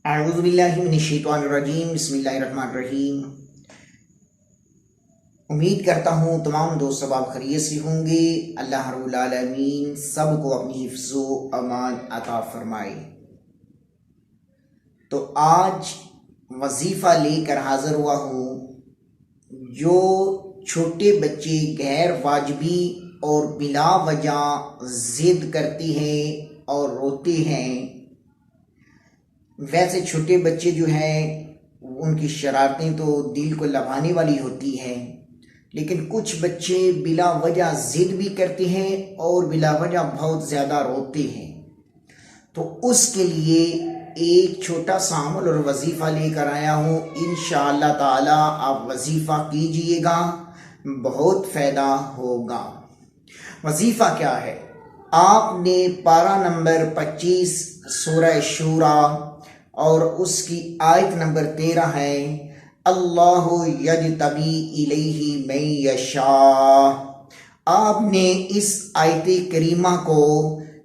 اعوذ باللہ من الشیطان الرجیم، بسم اللہ الرحمن الرحیم۔ امید کرتا ہوں تمام دوست احباب خیریت سے ہوں گے۔ اللہ رب العالمین سب کو اپنی حفظ و امان عطا فرمائے۔ تو آج وظیفہ لے کر حاضر ہوا ہوں۔ جو چھوٹے بچے غیر واجبی اور بلا وجہ ضد کرتے ہیں اور روتے ہیں، ویسے چھوٹے بچے جو ہیں ان کی شرارتیں تو دل کو لبھانے والی ہوتی ہیں، لیکن کچھ بچے بلا وجہ ضد بھی کرتے ہیں اور بلا وجہ بہت زیادہ روتے ہیں۔ تو اس کے لیے ایک چھوٹا سا عمل اور وظیفہ لے کر آیا ہوں۔ انشاءاللہ تعالی آپ وظیفہ کیجئے گا، بہت فائدہ ہوگا۔ وظیفہ کیا ہے؟ آپ نے پارہ نمبر 25 سورہ شورى اور اس کی آیت نمبر 13 ہے، اللہ یجتبی الیہ من یشاء۔ آپ نے اس آیت کریمہ کو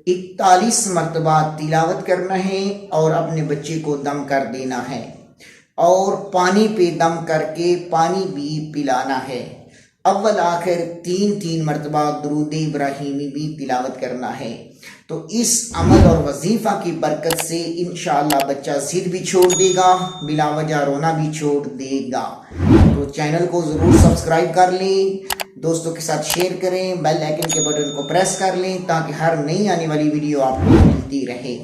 41 مرتبہ تلاوت کرنا ہے اور اپنے بچے کو دم کر دینا ہے، اور پانی پہ دم کر کے پانی بھی پلانا ہے۔ اول آخر 3 مرتبہ درود ابراہیمی بھی تلاوت کرنا ہے۔ تو اس عمل اور وظیفہ کی برکت سے انشاءاللہ بچہ ضد بھی چھوڑ دے گا، بلا وجہ رونا بھی چھوڑ دے گا۔ تو چینل کو ضرور سبسکرائب کر لیں، دوستوں کے ساتھ شیئر کریں، بیل آئیکن کے بٹن کو پریس کر لیں تاکہ ہر نئی آنے والی ویڈیو آپ کو ملتی رہے۔